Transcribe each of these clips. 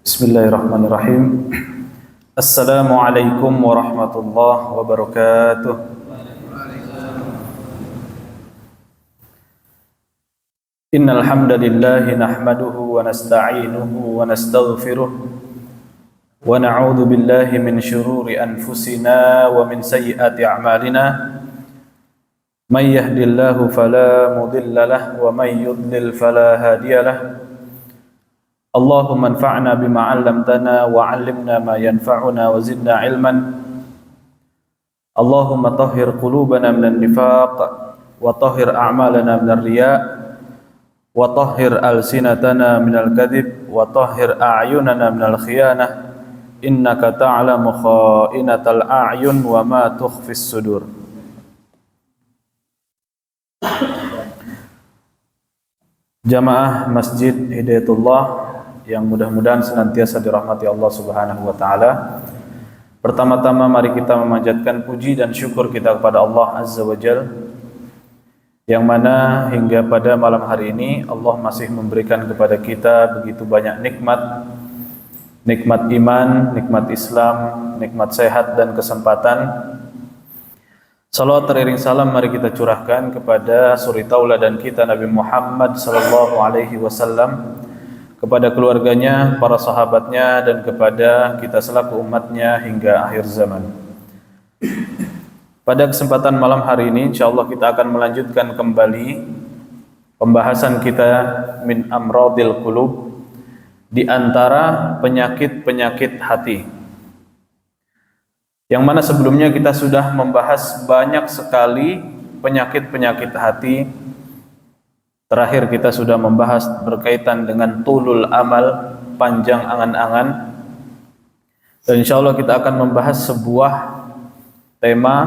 Bismillahirrahmanirrahim. Assalamualaikum warahmatullahi wabarakatuh. Innal hamdalillah nahmaduhu wa nasta'inuhu wa nastaghfiruh wa na'udzu billahi min shururi anfusina wa min sayyiati a'malina. May yahdihillahu fala mudilla lahu wa may yudlil fala hadiya lahu. Allahumma anfa'na bima 'allamtana wa 'allimna ma yanfa'una wa zidna 'ilman. Allahumma tahhir qulubana minan nifaq wa tahhir a'malana minar riya' wa tahhir alsinatana minal kadhib wa tahhir a'yunana minal khiyanah. Innaka ta'lamu kha'inatal a'yun wa ma tukhfis sudur. Jamaah Masjid Hidayatullah yang mudah-mudahan senantiasa dirahmati Allah Subhanahu wa taala. Pertama-tama mari kita memanjatkan puji dan syukur kita kepada Allah Azza wa Jalla, yang mana hingga pada malam hari ini Allah masih memberikan kepada kita begitu banyak nikmat, nikmat iman, nikmat Islam, nikmat sehat dan kesempatan. Salawat teriring salam mari kita curahkan kepada suri tauladan kita Nabi Muhammad sallallahu alaihi wasallam, kepada keluarganya, para sahabatnya, dan kepada kita selaku umatnya hingga akhir zaman. Pada kesempatan malam hari ini insyaallah kita akan melanjutkan kembali pembahasan kita min amradil qulub, di antara penyakit-penyakit hati. Yang mana sebelumnya kita sudah membahas banyak sekali penyakit-penyakit hati. Terakhir kita sudah membahas berkaitan dengan tulul amal, panjang angan-angan. Dan insyaallah kita akan membahas sebuah tema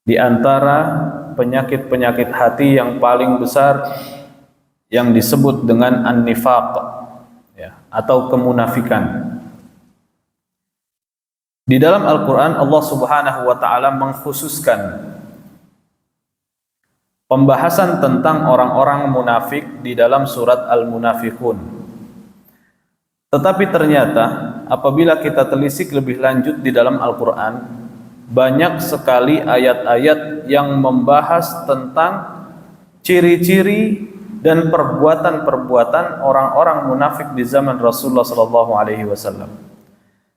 di antara penyakit-penyakit hati yang paling besar, yang disebut dengan an-nifaq, ya, atau kemunafikan. Di dalam Al-Quran Allah Subhanahu wa ta'ala mengkhususkan pembahasan tentang orang-orang munafik di dalam surat Al-Munafiqun. Tetapi ternyata apabila kita telisik lebih lanjut di dalam Al-Quran, banyak sekali ayat-ayat yang membahas tentang ciri-ciri dan perbuatan-perbuatan orang-orang munafik di zaman Rasulullah SAW.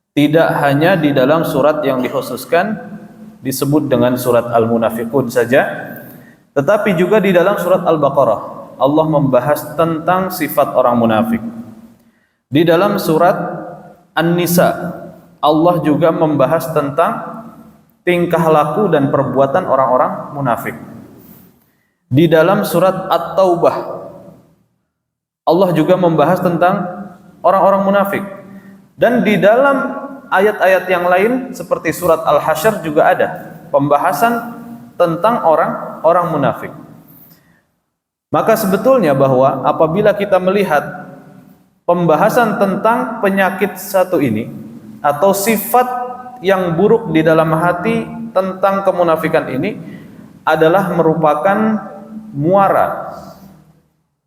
Tidak hanya di dalam surat yang dikhususkan disebut dengan surat Al-Munafiqun saja, tetapi juga di dalam surat Al-Baqarah Allah membahas tentang sifat orang munafik. Di dalam surat An-Nisa Allah juga membahas tentang tingkah laku dan perbuatan orang-orang munafik. Di dalam surat At-Taubah Allah juga membahas tentang orang-orang munafik. Dan di dalam ayat-ayat yang lain seperti surat Al-Hasyr juga ada pembahasan tentang orang-orang munafik. Maka sebetulnya bahwa apabila kita melihat pembahasan tentang penyakit satu ini atau sifat yang buruk di dalam hati tentang kemunafikan ini adalah merupakan muara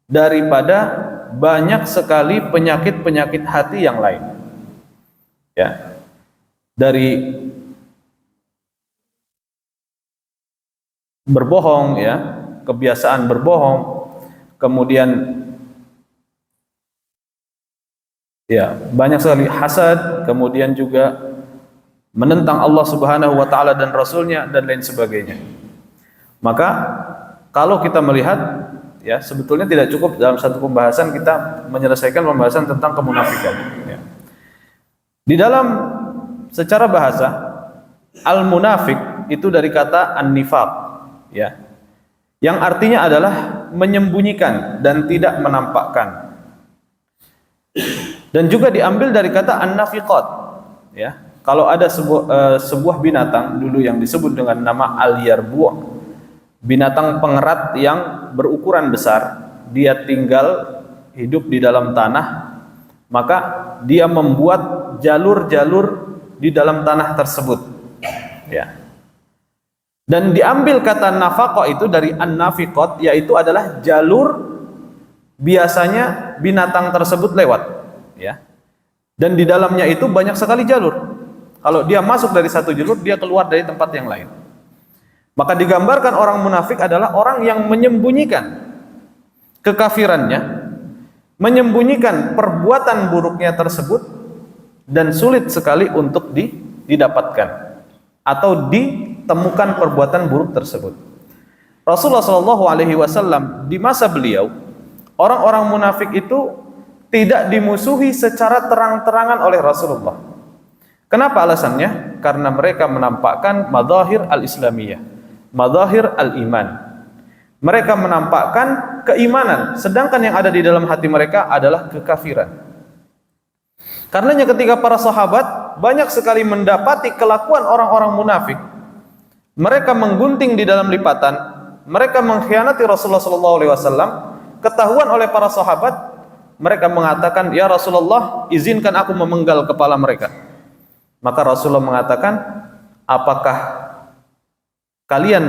daripada banyak sekali penyakit-penyakit hati yang lain. Ya, dari berbohong, ya, kebiasaan berbohong, kemudian ya banyak sekali hasad, kemudian juga menentang Allah Subhanahu wa taala dan Rasulnya dan lain sebagainya. Maka kalau kita melihat, ya, sebetulnya tidak cukup dalam satu pembahasan kita menyelesaikan pembahasan tentang kemunafikan, ya. Di dalam secara bahasa al-munafik itu dari kata an-nifaq, ya, yang artinya adalah menyembunyikan dan tidak menampakkan. Dan juga diambil dari kata an-nafiqat, ya. Kalau ada sebuah binatang dulu yang disebut dengan nama al-yarbu', binatang pengerat yang berukuran besar, dia tinggal hidup di dalam tanah, maka dia membuat jalur-jalur di dalam tanah tersebut, ya. Dan diambil kata nafaqah itu dari an-nafiqat, yaitu adalah jalur biasanya binatang tersebut lewat, ya. Dan di dalamnya itu banyak sekali jalur. Kalau dia masuk dari satu jalur, dia keluar dari tempat yang lain. Maka digambarkan orang munafik adalah orang yang menyembunyikan kekafirannya, menyembunyikan perbuatan buruknya tersebut, dan sulit sekali untuk didapatkan atau ditemukan perbuatan buruk tersebut. Rasulullah SAW di masa beliau, orang-orang munafik itu tidak dimusuhi secara terang-terangan oleh Rasulullah. Kenapa alasannya? Karena mereka menampakkan madzahir al-islamiyah, madzahir al-iman. Mereka menampakkan keimanan, sedangkan yang ada di dalam hati mereka adalah kekafiran. Karenanya ketika para sahabat banyak sekali mendapati kelakuan orang-orang munafik, mereka menggunting di dalam lipatan, mereka mengkhianati Rasulullah SAW, ketahuan oleh para sahabat, mereka mengatakan, "Ya Rasulullah, izinkan aku memenggal kepala mereka." Maka Rasulullah mengatakan, "Apakah kalian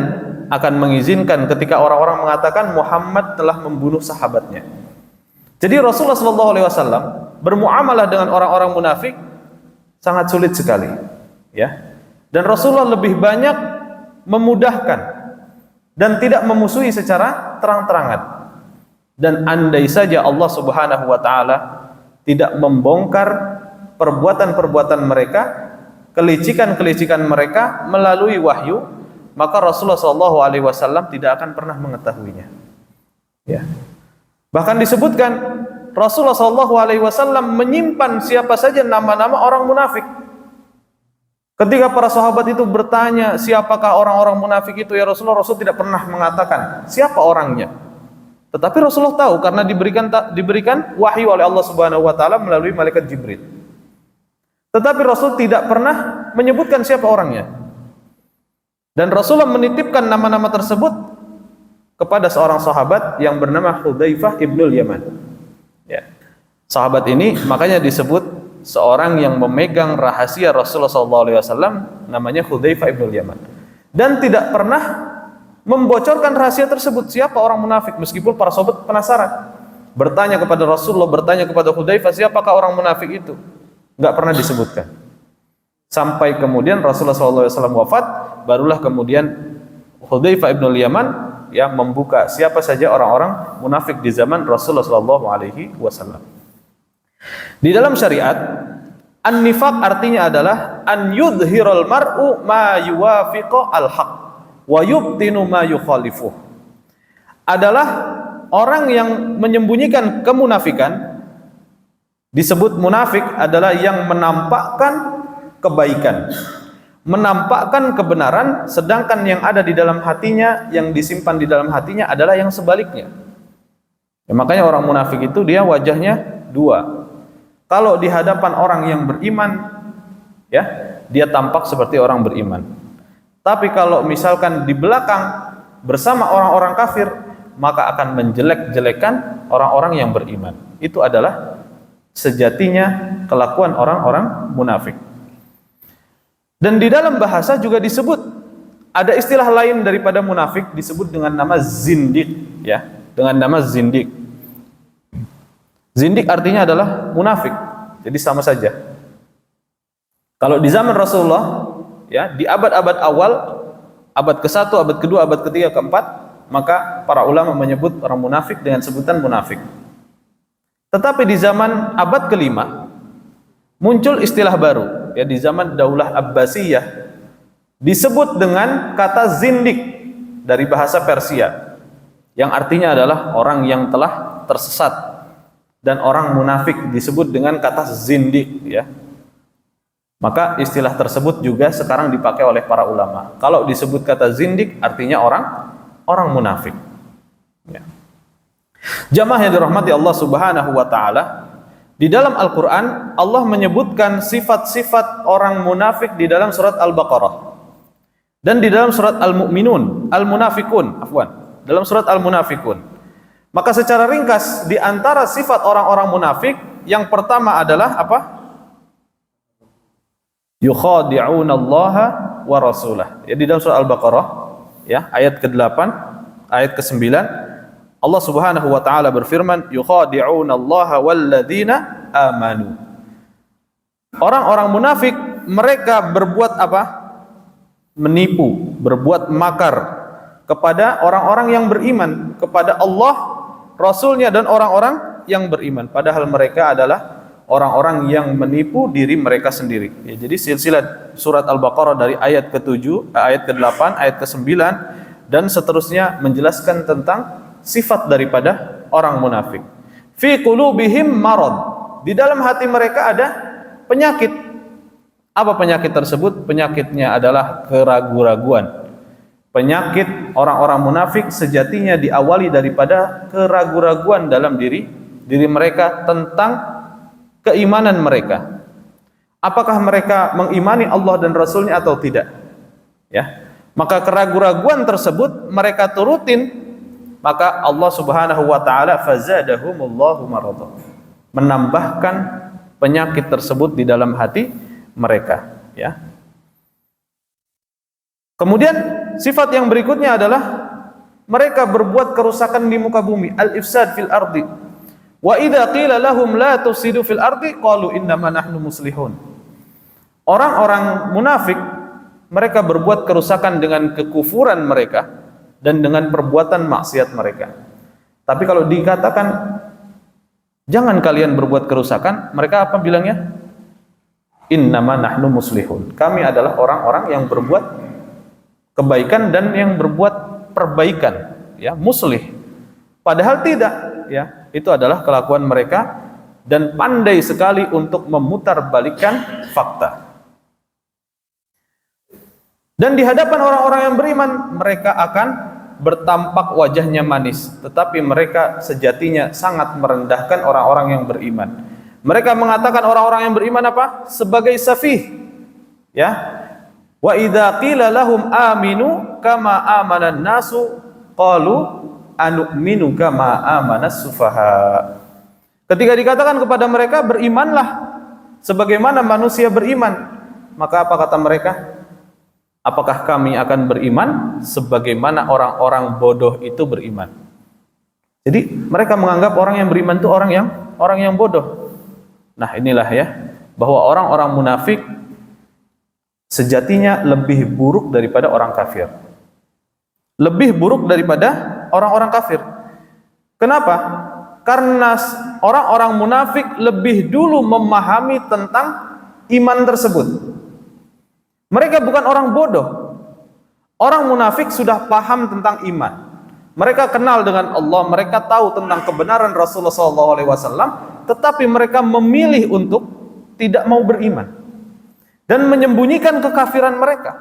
akan mengizinkan ketika orang-orang mengatakan Muhammad telah membunuh sahabatnya?" Jadi Rasulullah SAW bermuamalah dengan orang-orang munafik sangat sulit sekali, ya. Dan Rasulullah lebih banyak memudahkan dan tidak memusuhi secara terang-terangan. Dan andai saja Allah Subhanahu wa taala tidak membongkar perbuatan-perbuatan mereka, kelicikan-kelicikan mereka melalui wahyu, maka Rasulullah SAW tidak akan pernah mengetahuinya. Ya. Bahkan disebutkan Rasulullah SAW menyimpan siapa saja nama-nama orang munafik. Ketika para sahabat itu bertanya, siapakah orang-orang munafik itu ya Rasulullah, Rasul tidak pernah mengatakan siapa orangnya. Tetapi Rasulullah tahu karena diberikan wahyu oleh Allah Subhanahu wa taala melalui malaikat Jibril. Tetapi Rasul tidak pernah menyebutkan siapa orangnya. Dan Rasulullah menitipkan nama-nama tersebut kepada seorang sahabat yang bernama Hudzaifah ibnul Yaman. Ya. Sahabat ini makanya disebut seorang yang memegang rahasia Rasulullah SAW, namanya Hudzaifah ibnul Yaman. Dan tidak pernah membocorkan rahasia tersebut siapa orang munafik, meskipun para sahabat penasaran. Bertanya kepada Rasulullah, bertanya kepada Hudzaifah, siapakah orang munafik itu? Enggak pernah disebutkan. Sampai kemudian Rasulullah SAW wafat, barulah kemudian Hudzaifah ibnul Yaman yang membuka siapa saja orang-orang munafik di zaman Rasulullah SAW. Di dalam syariat, an-nifaq artinya adalah an yudhiral mar'u ma yuwafiqu al-haq wa yubtinu ma yukhalifuh. Adalah orang yang menyembunyikan kemunafikan. Disebut munafik adalah yang menampakkan kebaikan, menampakkan kebenaran, sedangkan yang ada di dalam hatinya, yang disimpan di dalam hatinya adalah yang sebaliknya. Ya, makanya orang munafik itu dia wajahnya dua. Kalau di hadapan orang yang beriman, ya, dia tampak seperti orang beriman. Tapi kalau misalkan di belakang bersama orang-orang kafir, maka akan menjelek-jelekan orang-orang yang beriman. Itu adalah sejatinya kelakuan orang-orang munafik. Dan di dalam bahasa juga disebut, ada istilah lain daripada munafik, disebut dengan nama zindik, ya, dengan nama zindik. Zindik artinya adalah munafik, jadi sama saja. Kalau di zaman Rasulullah, ya, di abad-abad awal, abad ke-1, abad ke-2, abad ke-3, ke-4, maka para ulama menyebut orang munafik dengan sebutan munafik. Tetapi di zaman abad ke-5 muncul istilah baru, ya, di zaman Daulah Abbasiyah disebut dengan kata zindik dari bahasa Persia, yang artinya adalah orang yang telah tersesat, dan orang munafik disebut dengan kata zindik, ya. Maka istilah tersebut juga sekarang dipakai oleh para ulama. Kalau disebut kata zindik artinya orang munafik, ya. Jamaah yang dirahmati Allah Subhanahu wa taala, di dalam Al-Qur'an Allah menyebutkan sifat-sifat orang munafik di dalam surat Al-Baqarah dan di dalam surat Al-Mu'minun, Al-Munafikun, afwan, dalam surat Al-Munafikun. Maka secara ringkas di antara sifat orang-orang munafik yang pertama adalah apa? Yukhadi'unallaha wa rasulah. Ya, di dalam surah Al-Baqarah, ya, ayat ke-8, ayat ke-9, Allah Subhanahu wa taala berfirman, yukhadi'una Allah walladzina amanu. Orang-orang munafik mereka berbuat apa? Menipu, berbuat makar kepada orang-orang yang beriman, kepada Allah, Rasulnya dan orang-orang yang beriman. Padahal mereka adalah orang-orang yang menipu diri mereka sendiri. Ya, jadi silsilah surat Al-Baqarah dari ayat ke-7, ayat ke-8, ayat ke-9 dan seterusnya menjelaskan tentang sifat daripada orang munafik. Fi qulubihim marad. Di dalam hati mereka ada penyakit. Apa penyakit tersebut? Penyakitnya adalah keraguan-raguan. Penyakit orang-orang munafik sejatinya diawali daripada keraguan-raguan dalam diri mereka tentang keimanan mereka. Apakah mereka mengimani Allah dan Rasulnya atau tidak? Ya. Maka keraguan-raguan tersebut mereka turutin, maka Allah Subhanahu wa taala fazadahumullahu maradha. Menambahkan penyakit tersebut di dalam hati mereka, ya. Kemudian sifat yang berikutnya adalah mereka berbuat kerusakan di muka bumi, al-ifsad fil ardi. Wa idza qila lahum la tufsidu fil ardi qalu innama nahnu muslihun. Orang-orang munafik mereka berbuat kerusakan dengan kekufuran mereka dan dengan perbuatan maksiat mereka. Tapi kalau dikatakan jangan kalian berbuat kerusakan, mereka apa bilangnya? Innama nahnu muslihun. Kami adalah orang-orang yang berbuat kebaikan dan yang berbuat perbaikan, ya, muslih. Padahal tidak, ya. Itu adalah kelakuan mereka dan pandai sekali untuk memutarbalikkan fakta. Dan di hadapan orang-orang yang beriman, mereka akan bertampak wajahnya manis, tetapi mereka sejatinya sangat merendahkan orang-orang yang beriman. Mereka mengatakan orang-orang yang beriman apa? Sebagai safih. Ya. Wa idza qila lahum aminu kama amanan nasu qalu anu'minu kama amanas sufaha. Ketika dikatakan kepada mereka berimanlah sebagaimana manusia beriman, maka apa kata mereka? Apakah kami akan beriman sebagaimana orang-orang bodoh itu beriman? Jadi mereka menganggap orang yang beriman itu orang yang bodoh. Nah, inilah ya, bahwa orang-orang munafik sejatinya lebih buruk daripada orang kafir. Lebih buruk daripada orang-orang kafir. Kenapa? Karena orang-orang munafik lebih dulu memahami tentang iman tersebut. Mereka bukan orang bodoh. Orang munafik sudah paham tentang iman. Mereka kenal dengan Allah, mereka tahu tentang kebenaran Rasulullah SAW, tetapi mereka memilih untuk tidak mau beriman dan menyembunyikan kekafiran mereka.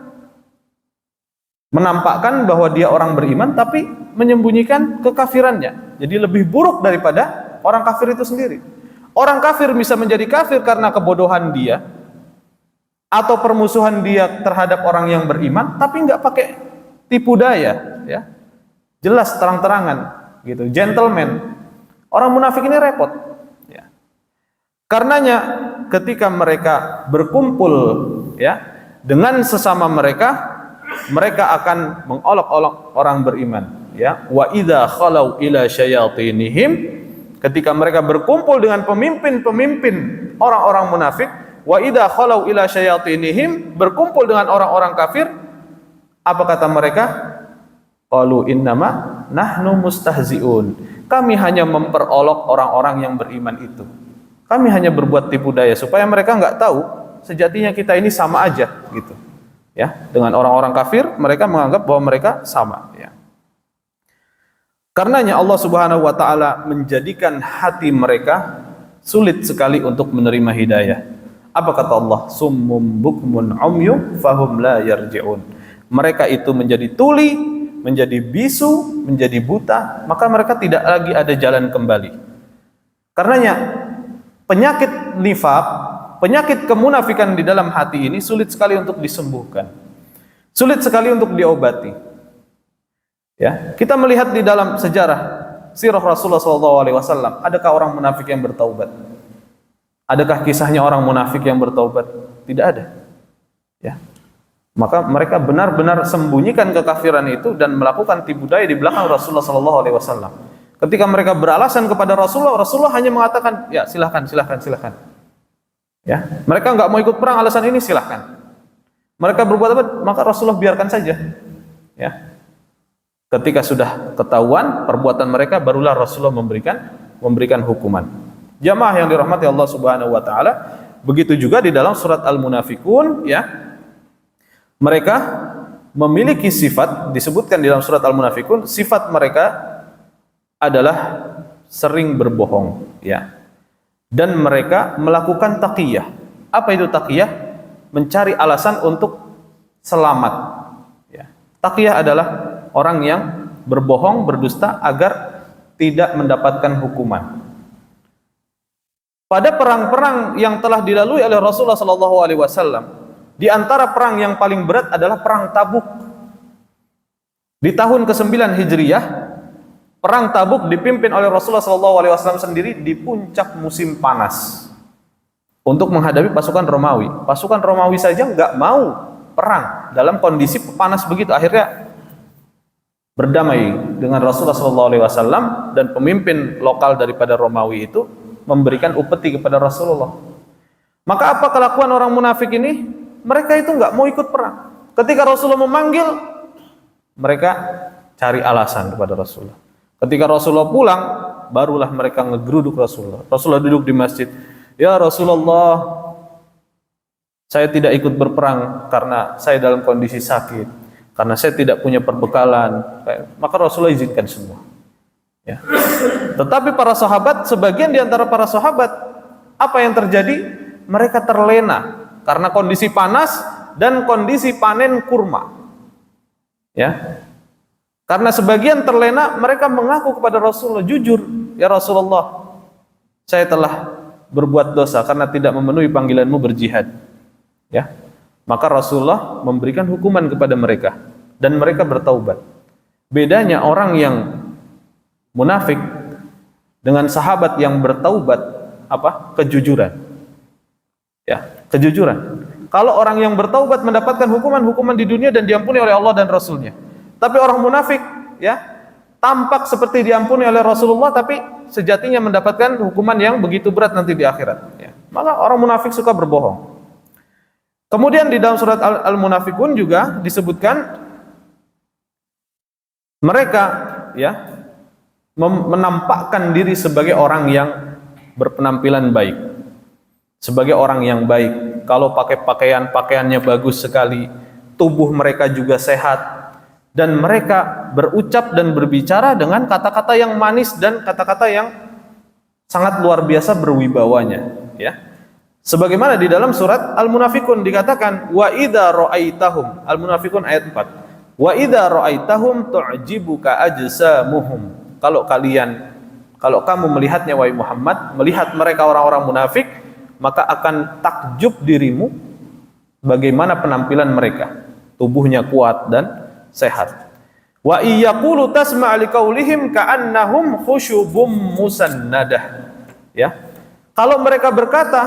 Menampakkan bahwa dia orang beriman tapi menyembunyikan kekafirannya. Jadi lebih buruk daripada orang kafir itu sendiri. Orang kafir bisa menjadi kafir karena kebodohan dia atau permusuhan dia terhadap orang yang beriman, tapi nggak pakai tipu daya, ya. Jelas terang-terangan, gitu, gentleman. Orang munafik ini repot, ya. Karenanya ketika mereka berkumpul, ya, dengan sesama mereka akan mengolok-olok orang beriman, ya. Wa idza khalau ila syayatinihim, ketika mereka berkumpul dengan pemimpin-pemimpin orang-orang munafik, wa idza khalau ila syayatinihim, berkumpul dengan orang-orang kafir, apa kata mereka? Qalu innama nahnu mustahziun. Kami hanya memperolok orang-orang yang beriman itu. Kami hanya berbuat tipu daya supaya mereka enggak tahu sejatinya kita ini sama aja, gitu. Ya, dengan orang-orang kafir mereka menganggap bahwa mereka sama, ya. Karenanya Allah Subhanahu wa taala menjadikan hati mereka sulit sekali untuk menerima hidayah. Apa kata Allah? Summum bukmun umyu fahum la yarji'un. Mereka itu menjadi tuli, menjadi bisu, menjadi buta, maka mereka tidak lagi ada jalan kembali. Karenanya penyakit nifaq, penyakit kemunafikan di dalam hati ini sulit sekali untuk disembuhkan. Sulit sekali untuk diobati. Ya, kita melihat di dalam sejarah sirah Rasulullah SAW, adakah orang munafik yang bertaubat? Adakah kisahnya orang munafik yang bertaubat? Tidak ada. Ya. Maka mereka benar-benar sembunyikan kekafiran itu dan melakukan tipu daya di belakang Rasulullah SAW. Ketika mereka beralasan kepada Rasulullah, Rasulullah hanya mengatakan, ya silahkan, silahkan, silahkan. Ya, mereka nggak mau ikut perang, alasan ini silahkan. Mereka berbuat apa? Maka Rasulullah biarkan saja. Ya. Ketika sudah ketahuan perbuatan mereka, barulah Rasulullah memberikan hukuman. Jamaah yang dirahmati Allah Subhanahu wa taala, begitu juga di dalam surat Al-Munafikun, ya. Mereka memiliki sifat, disebutkan di dalam surat Al-Munafikun, sifat mereka adalah sering berbohong, ya. Dan mereka melakukan taqiyah. Apa itu taqiyah? Mencari alasan untuk selamat, ya. Taqiyah adalah orang yang berbohong, berdusta agar tidak mendapatkan hukuman. Pada perang-perang yang telah dilalui oleh Rasulullah SAW, di antara perang yang paling berat adalah perang Tabuk. Di tahun ke-9 Hijriyah, perang Tabuk dipimpin oleh Rasulullah SAW sendiri di puncak musim panas untuk menghadapi pasukan Romawi. Pasukan Romawi saja nggak mau perang dalam kondisi panas begitu. Akhirnya berdamai dengan Rasulullah SAW, dan pemimpin lokal daripada Romawi itu memberikan upeti kepada Rasulullah. Maka apa kelakuan orang munafik ini? Mereka itu nggak mau ikut perang. Ketika Rasulullah memanggil, mereka cari alasan kepada Rasulullah. Ketika Rasulullah pulang, barulah mereka ngegeruduk Rasulullah. Rasulullah duduk di masjid. Ya Rasulullah, saya tidak ikut berperang karena saya dalam kondisi sakit, karena saya tidak punya perbekalan. Maka Rasulullah izinkan semua, ya. Tetapi para sahabat, sebagian di antara para sahabat, apa yang terjadi? Mereka terlena karena kondisi panas dan kondisi panen kurma, ya. Karena sebagian terlena, mereka mengaku kepada Rasulullah, jujur, ya Rasulullah, saya telah berbuat dosa karena tidak memenuhi panggilanmu berjihad, ya. Maka Rasulullah memberikan hukuman kepada mereka dan mereka bertaubat. Bedanya orang yang munafik dengan sahabat yang bertaubat, apa? Kejujuran, ya, kejujuran. Kalau orang yang bertaubat mendapatkan hukuman di dunia dan diampuni oleh Allah dan Rasulnya. Tapi orang munafik, ya, tampak seperti diampuni oleh Rasulullah, tapi sejatinya mendapatkan hukuman yang begitu berat nanti di akhirat, ya. Maka orang munafik suka berbohong. Kemudian di dalam surat Al-Munafikun juga disebutkan mereka, ya, menampakkan diri sebagai orang yang berpenampilan baik, sebagai orang yang baik. Kalau pakai pakaiannya bagus sekali, tubuh mereka juga sehat, dan mereka berucap dan berbicara dengan kata-kata yang manis dan kata-kata yang sangat luar biasa berwibawanya, ya. Sebagaimana di dalam surat Al-Munafikun dikatakan, wa idza ra'aitahum, Al-Munafikun ayat 4, wa idza ra'aitahum tu'jibuka ajsamuhum. Kalau kamu melihatnya wahai Muhammad, melihat mereka orang-orang munafik, maka akan takjub dirimu bagaimana penampilan mereka, tubuhnya kuat dan sehat. Wa iyaqulu tasma' liqaulihim ka'annahum khusyubum musannadah, ya. Kalau mereka berkata,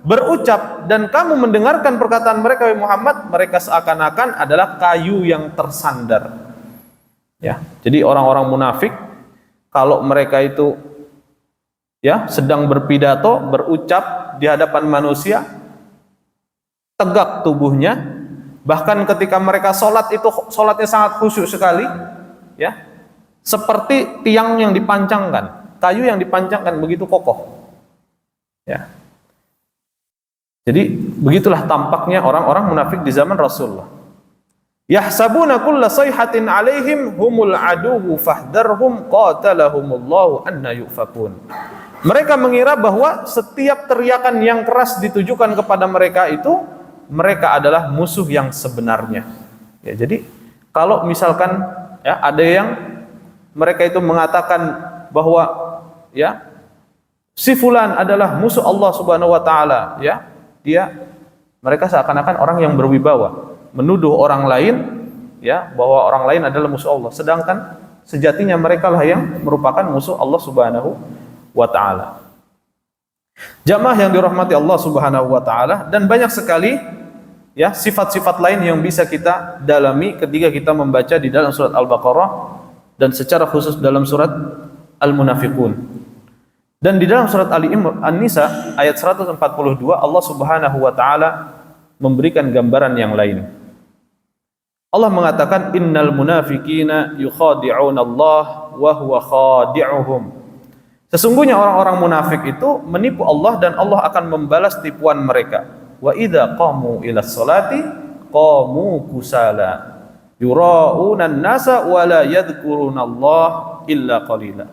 berucap, dan kamu mendengarkan perkataan mereka wahai Muhammad, mereka seakan-akan adalah kayu yang tersandar, ya. Jadi orang-orang munafik kalau mereka itu, ya, sedang berpidato, berucap di hadapan manusia, tegak tubuhnya. Bahkan ketika mereka sholat itu sholatnya sangat khusyuk sekali, ya, seperti tiang yang dipancangkan, kayu yang dipancangkan, begitu kokoh, ya. Jadi begitulah tampaknya orang-orang munafik di zaman Rasulullah. Yahsabuna kulla sayhatin alaihim humul aduwwu fahdharhum qatalahumullahu anna yufakun. Mereka mengira bahwa setiap teriakan yang keras ditujukan kepada mereka itu, mereka adalah musuh yang sebenarnya, ya. Jadi kalau misalkan, ya, ada yang mereka itu mengatakan bahwa, ya, si fulan adalah musuh Allah Subhanahu wa taala, ya, mereka seakan-akan orang yang berwibawa, menuduh orang lain, ya, bahwa orang lain adalah musuh Allah, sedangkan sejatinya mereka lah yang merupakan musuh Allah Subhanahu wa taala. Jamaah yang dirahmati Allah Subhanahu wa taala, dan banyak sekali, ya, sifat-sifat lain yang bisa kita dalami ketika kita membaca di dalam surat Al-Baqarah dan secara khusus dalam surat al-munafiqun. Dan di dalam surat An-Nisa ayat 142 Allah Subhanahu wa taala memberikan gambaran yang lain. Allah mengatakan innal munafiqina yukhadi'una Allah wa huwa khadi'uhum. Sesungguhnya orang-orang munafik itu menipu Allah dan Allah akan membalas tipuan mereka. Wa idza qamu ila sholati qamu kusala yura'una an-nasa wa la yadhkuruna Allah illa qalila.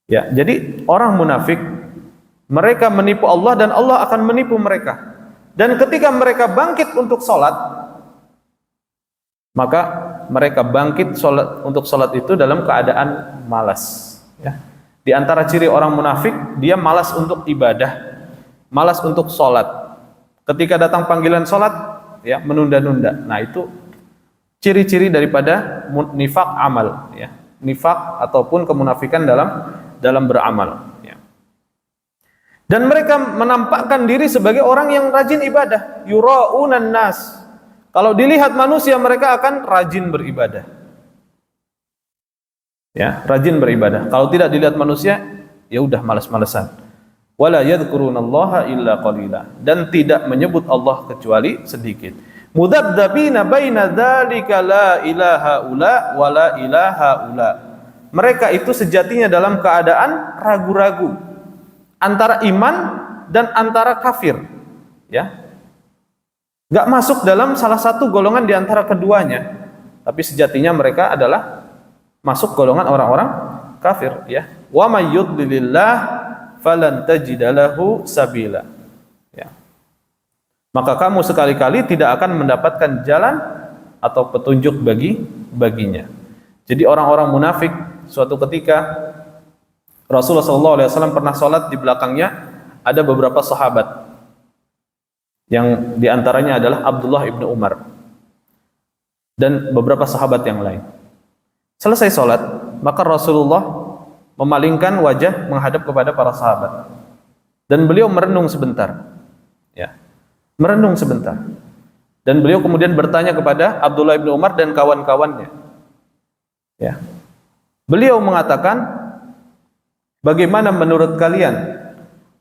Ya, jadi orang munafik mereka menipu Allah dan Allah akan menipu mereka. Dan ketika mereka bangkit untuk sholat, maka mereka bangkit untuk sholat itu dalam keadaan malas. Ya. Di antara ciri orang munafik, dia malas untuk ibadah, malas untuk sholat. Ketika datang panggilan sholat, ya menunda-nunda. Nah itu ciri-ciri daripada nifak amal, ya. Nifak ataupun kemunafikan dalam beramal. Ya. Dan mereka menampakkan diri sebagai orang yang rajin ibadah, yura'unan nas. Kalau dilihat manusia mereka akan rajin beribadah. Ya, rajin beribadah. Kalau tidak dilihat manusia, ya udah malas-malesan. Wala yadhkurunallaha illa qalila, dan tidak menyebut Allah kecuali sedikit. Mudzabdzabina baina dzalika la ilaha ula wa la ilaha ula. Mereka itu sejatinya dalam keadaan ragu-ragu antara iman dan antara kafir. Ya. Enggak masuk dalam salah satu golongan di antara keduanya, tapi sejatinya mereka adalah masuk golongan orang-orang kafir, ya. Wa may yudlilillah falan tajida lahu sabila. Ya. Maka kamu sekali-kali tidak akan mendapatkan jalan atau petunjuk baginya. Jadi orang-orang munafik suatu ketika Rasulullah SAW pernah sholat, di belakangnya ada beberapa sahabat yang diantaranya adalah Abdullah ibnu Umar dan beberapa sahabat yang lain. Selesai sholat, maka Rasulullah memalingkan wajah menghadap kepada para sahabat dan beliau merenung sebentar, ya, merenung sebentar. Dan beliau kemudian bertanya kepada Abdullah ibnu Umar dan kawan-kawannya, ya. Beliau mengatakan, bagaimana menurut kalian?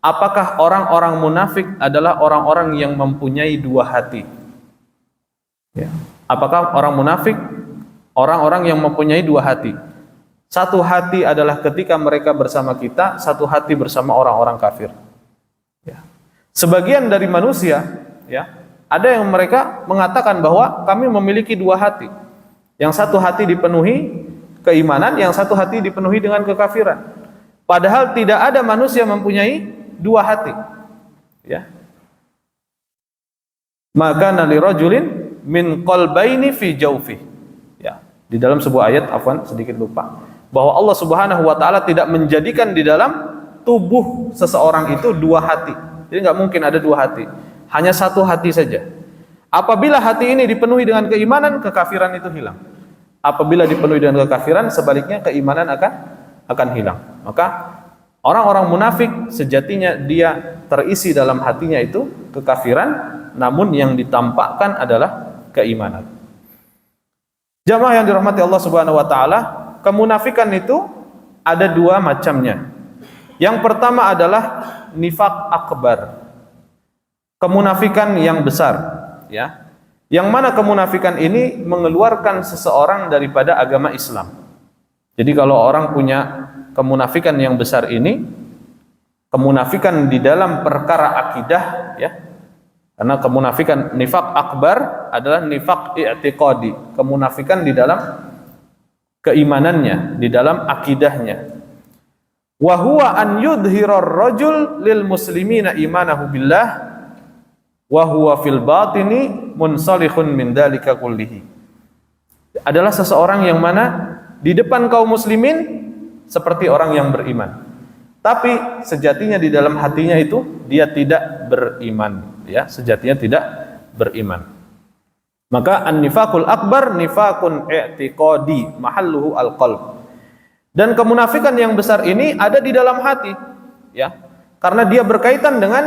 Apakah orang-orang munafik adalah orang-orang yang mempunyai dua hati? Ya. Apakah orang munafik orang-orang yang mempunyai dua hati? Satu hati adalah ketika mereka bersama kita, satu hati bersama orang-orang kafir. Ya. Sebagian dari manusia, ya, ada yang mereka mengatakan bahwa kami memiliki dua hati. Yang satu hati dipenuhi keimanan, yang satu hati dipenuhi dengan kekafiran. Padahal tidak ada manusia mempunyai dua hati, ya. Maka nali rajulin min qalbaini fi jawfi, ya. Di dalam sebuah ayat, afwan sedikit lupa, bahwa Allah Subhanahu wa taala tidak menjadikan di dalam tubuh seseorang itu dua hati. Jadi nggak mungkin ada dua hati, hanya satu hati saja. Apabila hati ini dipenuhi dengan keimanan, kekafiran itu hilang. Apabila dipenuhi dengan kekafiran, sebaliknya keimanan akan hilang. Maka orang-orang munafik sejatinya dia terisi dalam hatinya itu kekafiran, namun yang ditampakkan adalah keimanan. Jamaah yang dirahmati Allah Subhanahu wa taala, kemunafikan itu ada dua macamnya. Yang pertama adalah nifak akbar. Kemunafikan yang besar, ya. Yang mana kemunafikan ini mengeluarkan seseorang daripada agama Islam. Jadi kalau orang punya kemunafikan yang besar ini, kemunafikan di dalam perkara akidah, ya. Karena kemunafikan nifak akbar adalah nifak i'tiqadi, kemunafikan di dalam keimanannya, di dalam akidahnya. Wa huwa an yudhirar rajul lil muslimina imanahu billah wa huwa fil batini munsalihun min dzalika kullihi. Adalah seseorang yang mana di depan kaum muslimin seperti orang yang beriman, tapi sejatinya di dalam hatinya itu dia tidak beriman, ya, sejatinya tidak beriman. Maka an-nifaqul akbar nifaqun i'tiqadi mahalluhu al-qalb. Dan kemunafikan yang besar ini ada di dalam hati, ya, karena dia berkaitan dengan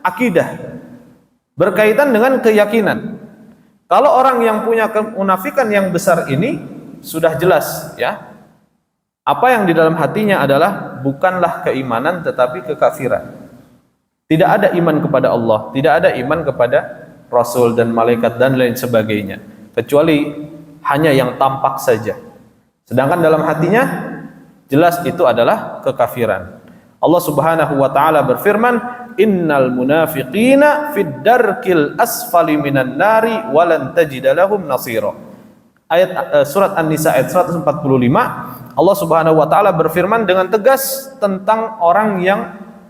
akidah, berkaitan dengan keyakinan. Kalau orang yang punya kemunafikan yang besar ini sudah jelas, ya, Apa yang di dalam hatinya adalah bukanlah keimanan tetapi kekafiran. Tidak ada iman kepada Allah, tidak ada iman kepada Rasul dan malaikat dan lain sebagainya, kecuali hanya yang tampak saja. Sedangkan dalam hatinya jelas itu adalah kekafiran. Allah Subhanahu wa taala berfirman, "Innal munafiqina fid darkil asfali minan nari walan tajida lahum nasira." Surat An-Nisa ayat 145, Allah Subhanahu wa taala berfirman dengan tegas tentang orang yang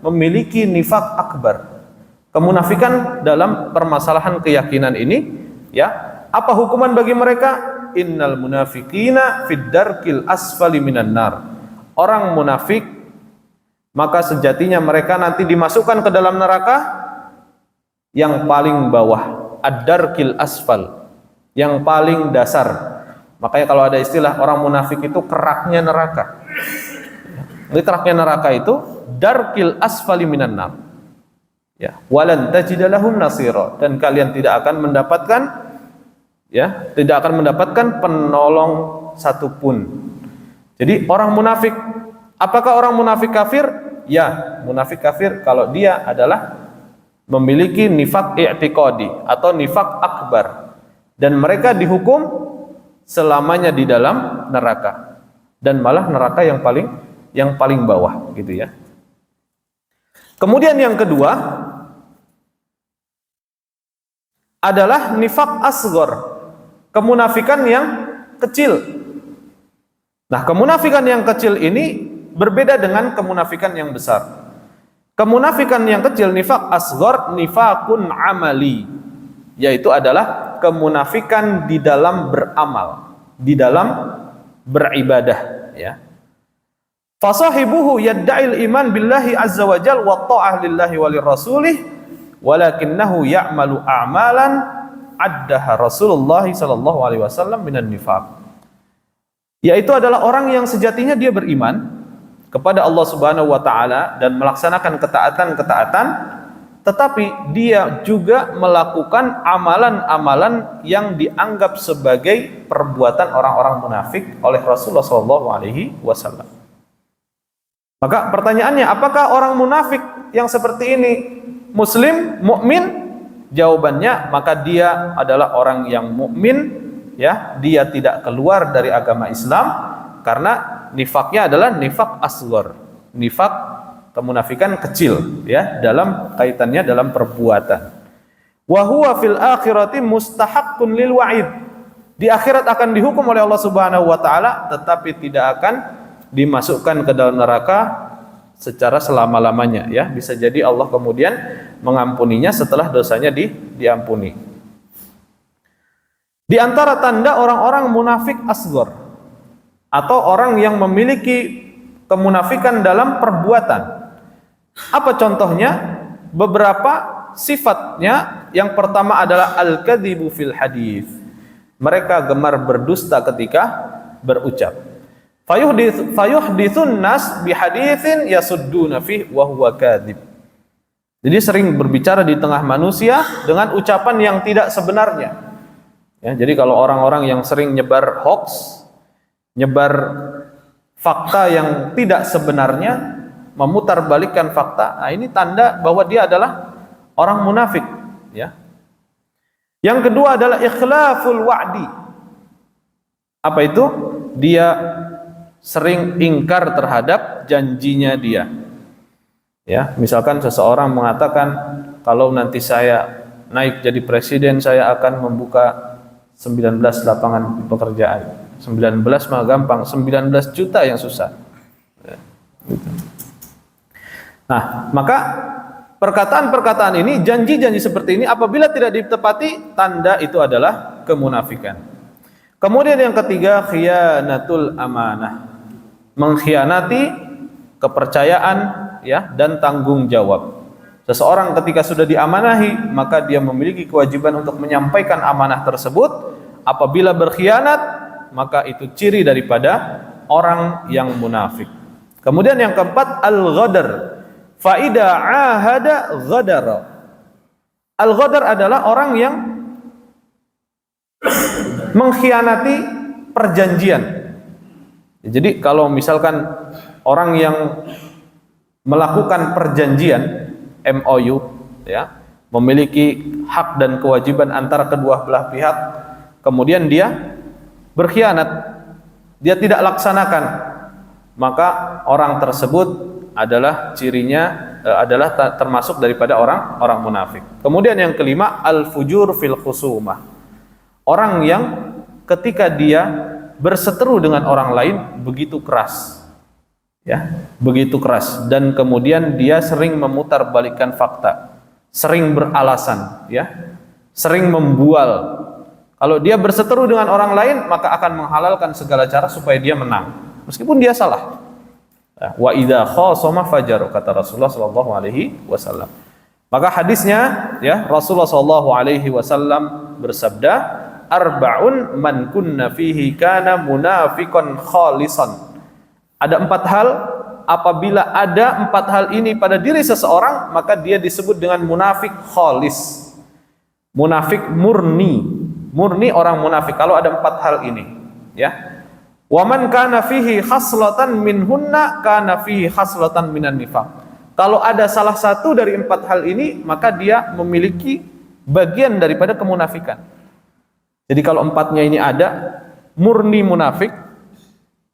memiliki nifaq akbar, kemunafikan dalam permasalahan keyakinan ini, ya. Apa hukuman bagi mereka? Innal munafiqina fid darkil asfali minan nar. Orang munafik maka sejatinya mereka nanti dimasukkan ke dalam neraka yang paling bawah, ad-darkil asfal, yang paling dasar. Makanya kalau ada istilah orang munafik itu keraknya neraka. Jadi keraknya neraka itu darkil asfali minan nar. Ya, walan tajida lahum nasira, dan kalian tidak akan mendapatkan, ya, tidak akan mendapatkan penolong satupun. Jadi orang munafik, apakah orang munafik kafir? Ya, munafik kafir kalau dia adalah memiliki nifaq i'tiqadi atau nifaq akbar, dan mereka dihukum selamanya di dalam neraka, dan malah neraka yang paling bawah, gitu ya. Kemudian yang kedua adalah nifaq asghar, kemunafikan yang kecil. Nah, kemunafikan yang kecil ini berbeda dengan kemunafikan yang besar. Kemunafikan yang kecil, nifaq asghar, nifaqun amali, yaitu adalah kemunafikan di dalam beramal, di dalam beribadah, ya. Fasahibuhu yadda'il iman billahi azza wa jal wa ta'ah lillahi wa lirrasulih walakinnahu ya'malu a'malan addaha Rasulullah sallallahu alaihi wasallam minan nifaq. Yaitu adalah orang yang sejatinya dia beriman kepada Allah Subhanahu wa taala dan melaksanakan ketaatan-ketaatan, tetapi dia juga melakukan amalan-amalan yang dianggap sebagai perbuatan orang-orang munafik oleh Rasulullah SAW. Maka pertanyaannya, apakah orang munafik yang seperti ini Muslim, mukmin? Jawabannya, maka dia adalah orang yang mukmin, ya. Dia tidak keluar dari agama Islam karena nifaknya adalah nifak asghar, nifak kemunafikan kecil, ya, dalam kaitannya dalam perbuatan. Wa huwa fil akhirati mustahaqqun lil wa'id. Di akhirat akan dihukum oleh Allah Subhanahu wa taala, tetapi tidak akan dimasukkan ke dalam neraka secara selama-lamanya, ya. Bisa jadi Allah kemudian mengampuninya setelah dosanya diampuni. Di antara tanda orang-orang munafik asghar atau orang yang memiliki kemunafikan dalam perbuatan, apa contohnya? Beberapa sifatnya. Yang pertama adalah al-kadzibu fil hadits. Mereka gemar berdusta ketika berucap. Fayuhditsun nas bihaditsin yasudduna fi wa huwa kadzib. Jadi sering berbicara di tengah manusia dengan ucapan yang tidak sebenarnya. Ya, jadi kalau orang-orang yang sering nyebar hoax, nyebar fakta yang tidak sebenarnya, memutarbalikkan fakta, nah ini tanda bahwa dia adalah orang munafik, ya. Yang kedua adalah ikhlaful wa'di. Apa itu? Dia sering ingkar terhadap janjinya dia. Ya, misalkan seseorang mengatakan, kalau nanti saya naik jadi presiden, saya akan membuka 19 lapangan pekerjaan. 19 mah gampang, 19 juta yang susah. Ya, gitu. Nah, maka perkataan-perkataan ini, janji-janji seperti ini apabila tidak ditepati, tanda itu adalah kemunafikan. Kemudian yang ketiga, khiyanatul amanah. Mengkhianati kepercayaan, ya, dan tanggung jawab. Seseorang ketika sudah diamanahi, maka dia memiliki kewajiban untuk menyampaikan amanah tersebut. Apabila berkhianat, maka itu ciri daripada orang yang munafik. Kemudian yang keempat, al-ghadar. Faida ahada ghadara. Al-ghadar adalah orang yang mengkhianati perjanjian. Jadi kalau misalkan orang yang melakukan perjanjian MOU, ya, memiliki hak dan kewajiban antara kedua belah pihak, kemudian dia berkhianat, dia tidak laksanakan, maka orang tersebut adalah cirinya adalah termasuk daripada orang munafik. Kemudian yang kelima, al-fujur fil khusumah. Orang yang ketika dia berseteru dengan orang lain begitu keras, ya, begitu keras, dan kemudian dia sering memutarbalikkan fakta, sering beralasan, ya, sering membual. Kalau dia berseteru dengan orang lain, maka akan menghalalkan segala cara supaya dia menang, meskipun dia salah. Wa idza khasama fajar, kata Rasulullah sallallahu alaihi wasallam. Maka hadisnya, ya, Rasulullah sallallahu alaihi wasallam bersabda, arba'un man kunna fihi kana munafiqan khalisan. Ada 4 hal, apabila ada 4 hal ini pada diri seseorang, maka dia disebut dengan munafik khalis, munafik murni orang munafik kalau ada 4 hal ini, ya. Wa man kana fihi khaslatan minhunna kana fihi khaslatan minan nifaq. Kalau ada salah satu dari 4 hal ini, maka dia memiliki bagian daripada kemunafikan. Jadi kalau 4-nya ini ada, murni munafik.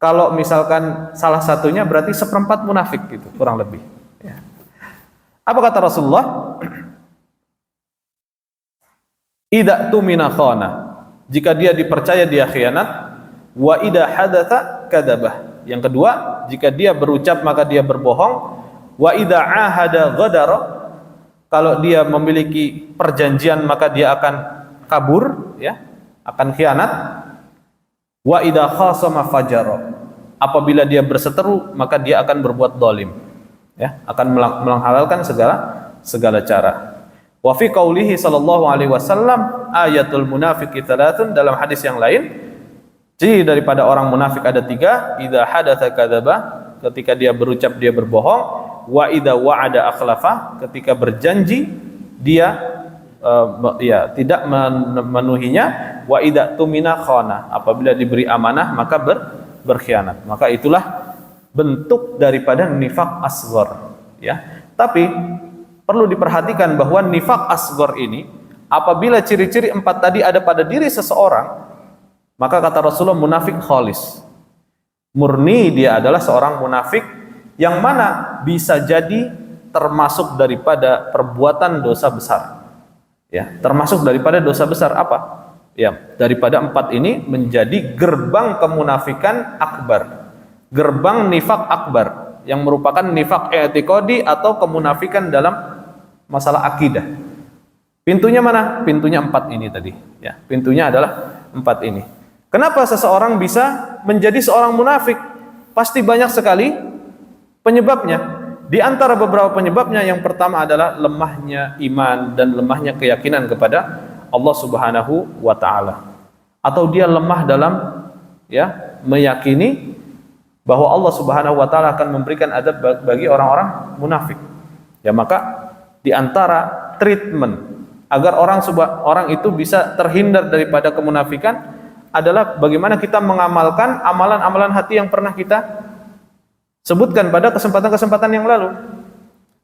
Kalau misalkan salah satunya, berarti 1/4 munafik, gitu, kurang lebih, ya. Apa kata Rasulullah? Idza tumina khana, jika dia dipercaya dia khianat. Wa idza hadatsa kadzabah. Yang kedua, jika dia berucap maka dia berbohong. Wa idza ahada ghadara, kalau dia memiliki perjanjian maka dia akan kabur, ya, akan khianat. Wa idza khasama fajara, apabila dia berseteru maka dia akan berbuat zalim, ya, akan menghalalkan segala cara. Wa fi qaulihi sallallahu alaihi wasallam ayatul munafiqi thalathun, dalam hadis yang lain, ciri daripada orang munafik ada 3. Idza hadatsa kadzaba, ketika dia berucap dia berbohong. Wa idza wa'ada akhlafa, ketika berjanji dia tidak memenuhinya. Wa idza tumina khana, apabila diberi amanah maka berkhianat. Maka itulah bentuk daripada nifaq asghar, ya. Tapi perlu diperhatikan bahwa nifaq asghar ini, apabila ciri-ciri 4 tadi ada pada diri seseorang, maka kata Rasulullah munafik khalis, murni dia adalah seorang munafik yang mana bisa jadi termasuk daripada perbuatan dosa besar, ya, termasuk daripada dosa besar. Apa? Ya, daripada 4 ini menjadi gerbang kemunafikan akbar, gerbang nifak akbar, yang merupakan nifak i'tiqadi atau kemunafikan dalam masalah akidah. Pintunya mana? Pintunya 4 ini tadi, ya, pintunya adalah 4 ini. Kenapa seseorang bisa menjadi seorang munafik? Pasti banyak sekali penyebabnya. Di antara beberapa penyebabnya, yang pertama adalah lemahnya iman dan lemahnya keyakinan kepada Allah Subhanahu wa taala. Atau dia lemah dalam, ya, meyakini bahwa Allah Subhanahu wa taala akan memberikan adab bagi orang-orang munafik. Ya, maka di antara treatment agar orang itu bisa terhindar daripada kemunafikan adalah bagaimana kita mengamalkan amalan-amalan hati yang pernah kita sebutkan pada kesempatan-kesempatan yang lalu.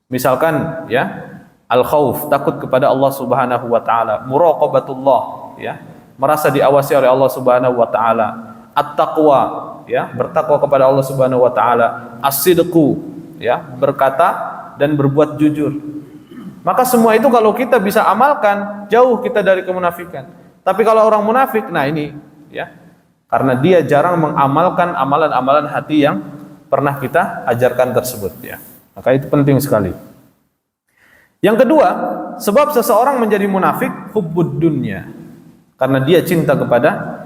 Misalkan, ya, al-khauf, takut kepada Allah Subhanahu wa taala, muraqabatullah, ya, merasa diawasi oleh Allah Subhanahu wa taala, at-taqwa, ya, bertakwa kepada Allah Subhanahu wa taala, as-sidqu, ya, berkata dan berbuat jujur. Maka semua itu kalau kita bisa amalkan, jauh kita dari kemunafikan. Tapi kalau orang munafik, nah ini, ya, karena dia jarang mengamalkan amalan-amalan hati yang pernah kita ajarkan tersebut, ya. Maka itu penting sekali. Yang kedua, sebab seseorang menjadi munafik, hubbud dunya, karena dia cinta kepada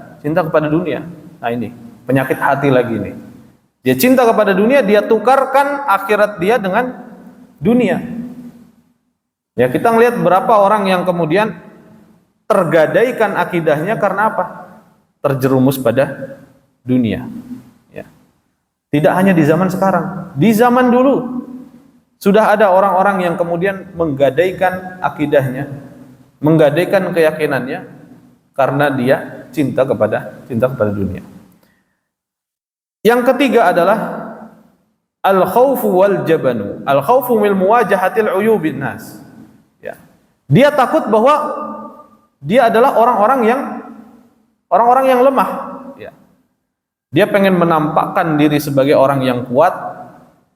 dunia. Nah ini penyakit hati lagi nih. Dia cinta kepada dunia, dia tukarkan akhirat dia dengan dunia. Ya, kita ngelihat berapa orang yang kemudian tergadaikan akidahnya karena apa? Terjerumus pada dunia. Ya. Tidak hanya di zaman sekarang, di zaman dulu sudah ada orang-orang yang kemudian menggadaikan akidahnya, menggadaikan keyakinannya karena dia cinta kepada dunia. Yang ketiga adalah al-khawfu wal jabanu. Al-khawfu min muwajahatil uyubin nas. Ya. Dia takut bahwa dia adalah orang-orang yang lemah. Ya. Dia pengen menampakkan diri sebagai orang yang kuat,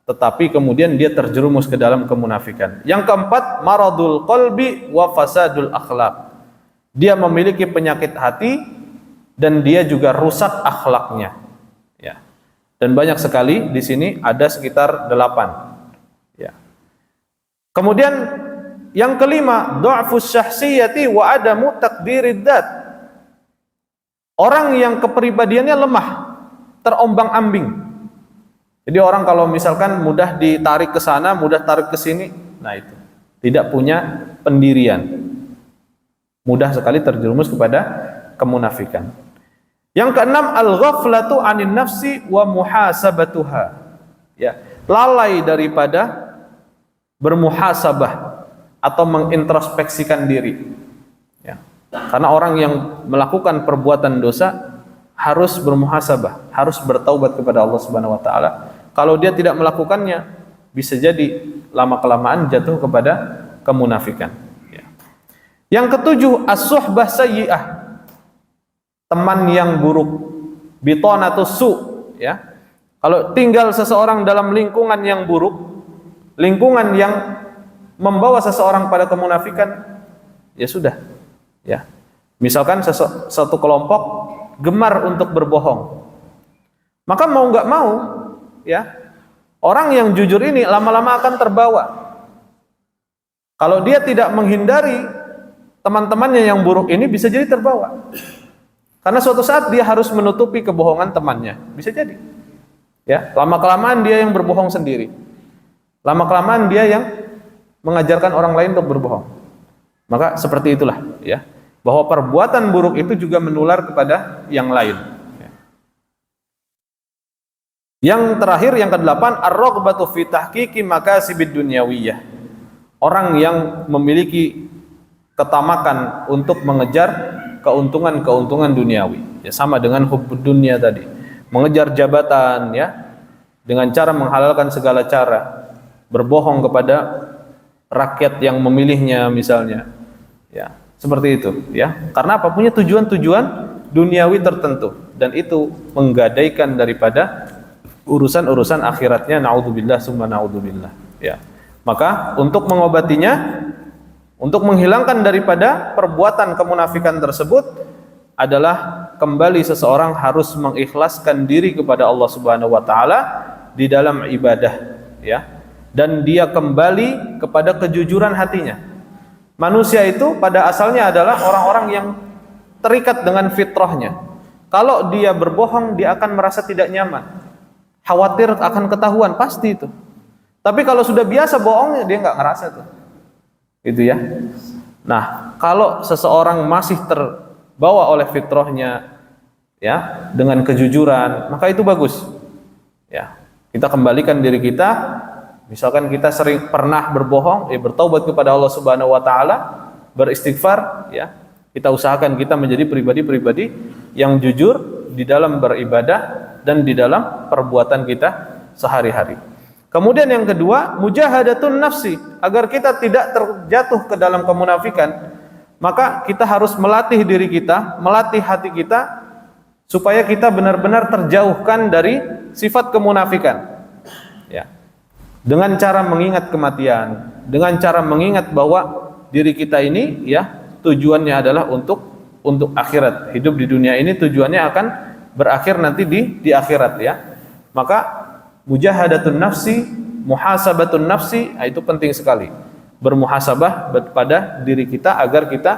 tetapi kemudian dia terjerumus ke dalam kemunafikan. Yang keempat, maradul qalbi wa fasadul akhlak. Dia memiliki penyakit hati dan dia juga rusak akhlaknya. Ya. Dan banyak sekali di sini, ada sekitar 8. Ya. Kemudian yang kelima, du'fus syahsiyati wa adamu takdirid dzat. Orang yang kepribadiannya lemah, terombang-ambing. Jadi orang kalau misalkan mudah ditarik ke sana, mudah tarik ke sini, nah itu tidak punya pendirian. Mudah sekali terjerumus kepada kemunafikan. Yang keenam, al-ghaflatu 'anin nafsi wa muhasabatuha. Ya, lalai daripada bermuhasabah atau mengintrospeksikan diri. Ya. Karena orang yang melakukan perbuatan dosa harus bermuhasabah, harus bertaubat kepada Allah Subhanahu wa taala. Kalau dia tidak melakukannya, bisa jadi lama-kelamaan jatuh kepada kemunafikan. Ya. Yang ketujuh, as-suhbah sayyi'ah. Teman yang buruk, bitonatus su, ya. Kalau tinggal seseorang dalam lingkungan yang buruk, lingkungan yang membawa seseorang pada kemunafikan, ya sudah, ya. Misalkan satu kelompok gemar untuk berbohong, maka mau nggak mau, ya, orang yang jujur ini lama-lama akan terbawa. Kalau dia tidak menghindari teman-temannya yang buruk ini, bisa jadi terbawa. Karena suatu saat dia harus menutupi kebohongan temannya, bisa jadi. Ya, lama-kelamaan dia yang berbohong sendiri. Lama-kelamaan dia yang mengajarkan orang lain untuk berbohong. Maka seperti itulah, ya, bahwa perbuatan buruk itu juga menular kepada yang lain. Ya. Yang terakhir, yang ke-8, ar-raghbatu fi tahqiqi makasibid dunyawiyah. Orang yang memiliki ketamakan untuk mengejar keuntungan-keuntungan duniawi, ya, sama dengan hubbud dunya tadi, mengejar jabatan, ya, dengan cara menghalalkan segala cara, berbohong kepada rakyat yang memilihnya misalnya, ya, seperti itu, ya, karena apa, punya tujuan-tujuan duniawi tertentu, dan itu menggadaikan daripada urusan-urusan akhiratnya, naudzubillah summa naudzubillah, ya. Maka untuk mengobatinya, untuk menghilangkan daripada perbuatan kemunafikan tersebut adalah kembali seseorang harus mengikhlaskan diri kepada Allah Subhanahu wa taala di dalam ibadah, ya. Dan dia kembali kepada kejujuran hatinya. Manusia itu pada asalnya adalah orang-orang yang terikat dengan fitrahnya. Kalau dia berbohong, dia akan merasa tidak nyaman, khawatir akan ketahuan, pasti itu. Tapi kalau sudah biasa bohongnya, dia nggak ngerasa tuh. Itu, ya. Nah, kalau seseorang masih terbawa oleh fitrahnya, ya, dengan kejujuran, maka itu bagus. Ya, kita kembalikan diri kita. Misalkan kita sering pernah berbohong, bertaubat kepada Allah Subhanahu wa taala, beristighfar, ya. Kita usahakan kita menjadi pribadi-pribadi yang jujur di dalam beribadah dan di dalam perbuatan kita sehari-hari. Kemudian yang kedua, mujahadatun nafsi, agar kita tidak terjatuh ke dalam kemunafikan, maka kita harus melatih diri kita, melatih hati kita supaya kita benar-benar terjauhkan dari sifat kemunafikan. Ya. Dengan cara mengingat kematian, dengan cara mengingat bahwa diri kita ini, ya, tujuannya adalah untuk akhirat. Hidup di dunia ini tujuannya akan berakhir nanti di akhirat, ya. Maka mujahadatun nafsi, muhasabatun nafsi, itu penting sekali. Bermuhasabah pada diri kita agar kita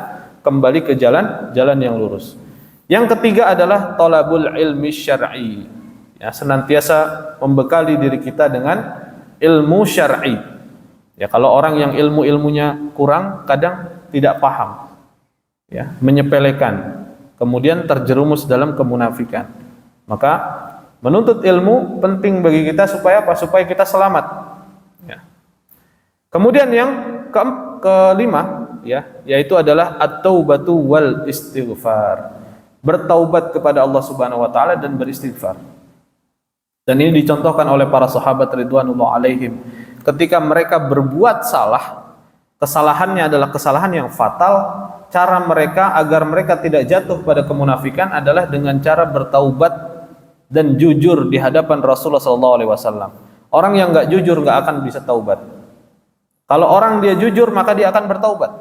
kembali ke jalan yang lurus. Yang ketiga adalah talabul ilmi syar'i. Ya, senantiasa membekali diri kita dengan ilmu syar'i. Ya, kalau orang yang ilmunya kurang, kadang tidak paham, ya, menyepelekan, kemudian terjerumus dalam kemunafikan. Maka menuntut ilmu penting bagi kita supaya apa? Supaya kita selamat. Ya. Kemudian yang kelima, ya, yaitu adalah at-taubatu wal istighfar. Bertaubat kepada Allah Subhanahu wa taala dan beristighfar. Dan ini dicontohkan oleh para sahabat ridwanullah alaihim. Ketika mereka berbuat salah, kesalahannya adalah kesalahan yang fatal, cara mereka agar mereka tidak jatuh pada kemunafikan adalah dengan cara bertaubat dan jujur di hadapan Rasulullah SAW. Orang yang nggak jujur nggak akan bisa taubat. Kalau orang dia jujur maka dia akan bertaubat.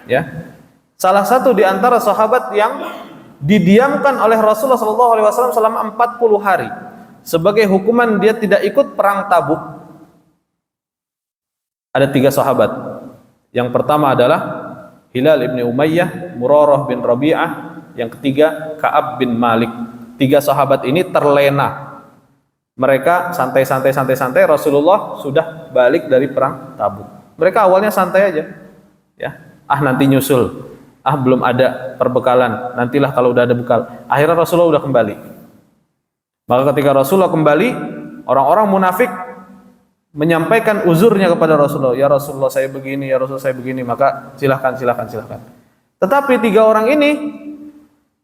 Ya, salah satu di antara sahabat yang didiamkan oleh Rasulullah SAW selama 40 hari sebagai hukuman dia tidak ikut perang Tabuk. Ada 3 sahabat. Yang pertama adalah Hilal ibn Umayyah, Murarah bin Rabi'ah, yang ketiga Ka'ab bin Malik. 3 sahabat ini terlena. Mereka santai-santai, Rasulullah sudah balik dari perang Tabuk. Mereka awalnya santai aja, ya. Nanti nyusul. Belum ada perbekalan. Nantilah kalau udah ada bekal. Akhirnya Rasulullah udah kembali. Maka ketika Rasulullah kembali, orang-orang munafik menyampaikan uzurnya kepada Rasulullah. Ya Rasulullah saya begini, ya Rasulullah saya begini. Maka silahkan. Tetapi 3 orang ini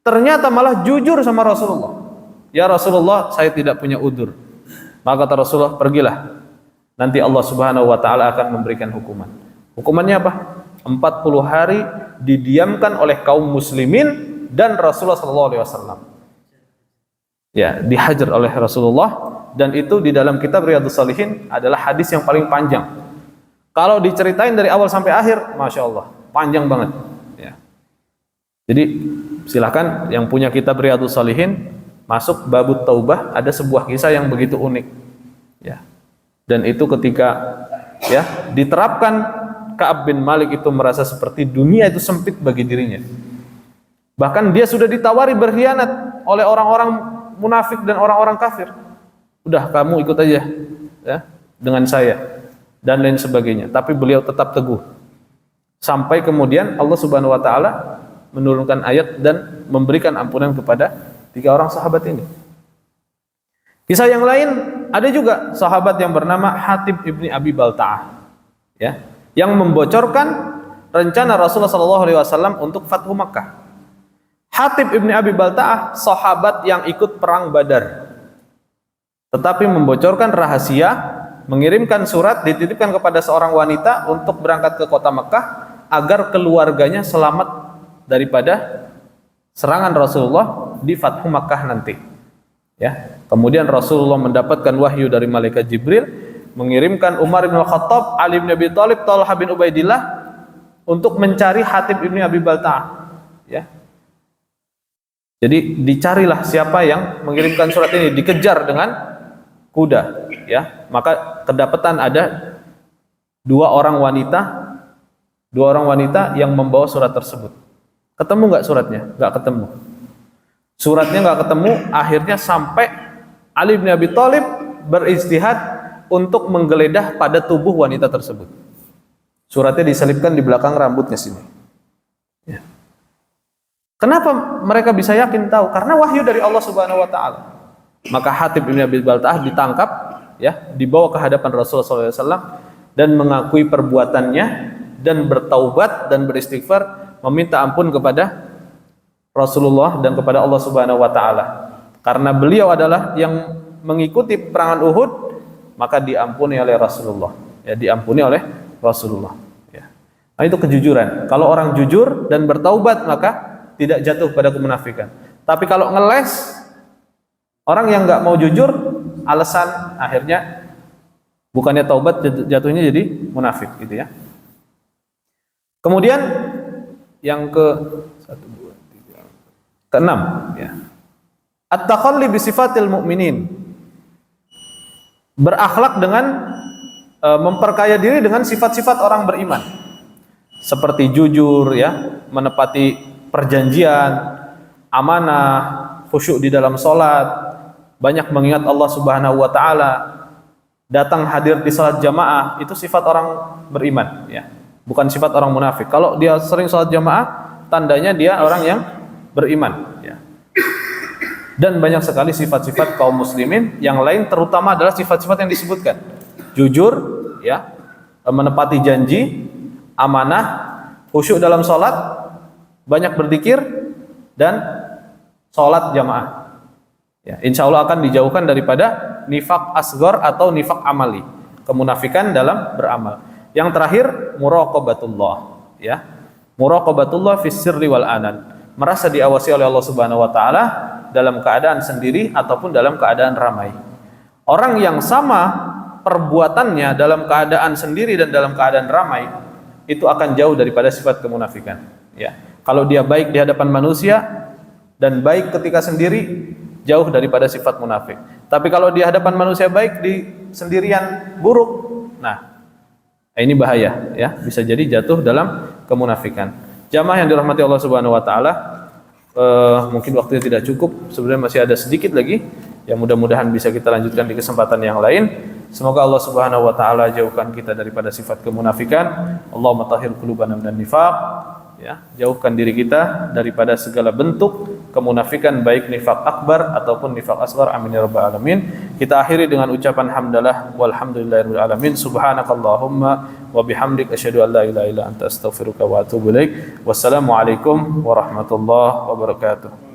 ternyata malah jujur sama Rasulullah. Ya Rasulullah saya tidak punya udzur. Maka kata Rasulullah, pergilah. Nanti Allah Subhanahu wa taala akan memberikan hukuman. Hukumannya apa? 40 hari didiamkan oleh kaum muslimin dan Rasulullah SAW. Ya, dihajar oleh Rasulullah, dan itu di dalam kitab Riyadhus Shalihin adalah hadis yang paling panjang. Kalau diceritain dari awal sampai akhir, Masya Allah, panjang banget. Ya. Jadi silakan yang punya kitab Riyadhus Shalihin masuk babut taubah, ada sebuah kisah yang begitu unik. Ya. Dan itu ketika ya diterapkan, Ka'ab bin Malik itu merasa seperti dunia itu sempit bagi dirinya. Bahkan dia sudah ditawari berkhianat oleh orang-orang munafik dan orang-orang kafir. Udah kamu ikut aja ya dengan saya dan lain sebagainya. Tapi beliau tetap teguh. Sampai kemudian Allah Subhanahu wa taala menurunkan ayat dan memberikan ampunan kepada 3 orang sahabat ini. Kisah yang lain ada juga sahabat yang bernama Hatib ibni Abi Balta'ah, ya, yang membocorkan rencana Rasulullah SAW untuk Fathu Makkah. Hatib ibni Abi Balta'ah sahabat yang ikut perang Badar, tetapi membocorkan rahasia, mengirimkan surat dititipkan kepada seorang wanita untuk berangkat ke kota Makkah agar keluarganya selamat daripada serangan Rasulullah di Fathu Makkah nanti. Ya, kemudian Rasulullah mendapatkan wahyu dari malaikat Jibril, mengirimkan Umar bin Khattab, Ali bin Abi Thalib, Talha bin Ubaidillah untuk mencari Hatib ibni Abi Balta'ah. Ya. Jadi dicarilah siapa yang mengirimkan surat ini, dikejar dengan kuda. Ya, maka kedapatan ada 2 orang wanita yang membawa surat tersebut. Ketemu nggak suratnya? Nggak ketemu. Suratnya nggak ketemu, akhirnya sampai Ali bin Abi Thalib berijtihad untuk menggeledah pada tubuh wanita tersebut. Suratnya diselipkan di belakang rambutnya sini. Ya. Kenapa mereka bisa yakin tahu? Karena wahyu dari Allah Subhanahu wa taala. Maka Hatib bin Abi Balta'ah ditangkap, ya, dibawa ke hadapan Rasulullah SAW dan mengakui perbuatannya dan bertaubat dan beristighfar, meminta ampun kepada Rasulullah dan kepada Allah Subhanahu wa taala. Karena beliau adalah yang mengikuti peperangan Uhud, maka diampuni oleh Rasulullah. Ya, diampuni oleh Rasulullah. Ya. Nah, itu kejujuran. Kalau orang jujur dan bertaubat maka tidak jatuh pada kemunafikan. Tapi kalau ngeles, orang yang nggak mau jujur, alasan akhirnya bukannya taubat jatuhnya jadi munafik, gitu ya. Kemudian yang keenam, ya. At-takhalli bi sifatil mu'minin. Berakhlak dengan memperkaya diri dengan sifat-sifat orang beriman. Seperti jujur, ya, menepati perjanjian, amanah, khusyuk di dalam salat, banyak mengingat Allah Subhanahu wa taala, datang hadir di salat jamaah, itu sifat orang beriman, ya. Bukan sifat orang munafik. Kalau dia sering salat jamaah, tandanya dia orang yang beriman, ya. Dan banyak sekali sifat-sifat kaum muslimin yang lain, terutama adalah sifat-sifat yang disebutkan. Jujur, ya, menepati janji, amanah, khusyuk dalam salat, banyak berzikir dan salat jamaah. Ya, insya Allah akan dijauhkan daripada nifak asghar atau nifak amali, kemunafikan dalam beramal. Yang terakhir, muraqabatullah, ya. Muraqabatullah fis sirri wal anan. Merasa diawasi oleh Allah Subhanahu wa taala dalam keadaan sendiri ataupun dalam keadaan ramai. Orang yang sama perbuatannya dalam keadaan sendiri dan dalam keadaan ramai itu akan jauh daripada sifat kemunafikan, ya. Kalau dia baik di hadapan manusia dan baik ketika sendiri, jauh daripada sifat munafik. Tapi kalau di hadapan manusia baik, di sendirian buruk, nah ini bahaya, ya, bisa jadi jatuh dalam kemunafikan. Jamaah yang dirahmati Allah Subhanahu wa taala, mungkin waktunya tidak cukup, sebenarnya masih ada sedikit lagi yang mudah-mudahan bisa kita lanjutkan di kesempatan yang lain. Semoga Allah Subhanahu wa taala jauhkan kita daripada sifat kemunafikan. Allahumma tahhir qulubana minan nifaq, ya, jauhkan diri kita daripada segala bentuk kemunafikan, baik nifak akbar ataupun nifak asghar. Amin ya rabbal alamin. Kita akhiri dengan ucapan hamdalah walhamdulillahirabbil alamin. Subhanakallahumma wa bihamdik asyhadu an la ilaha illa anta astaghfiruka wa atubu ilaik. Wassalamualaikum warahmatullahi wabarakatuh.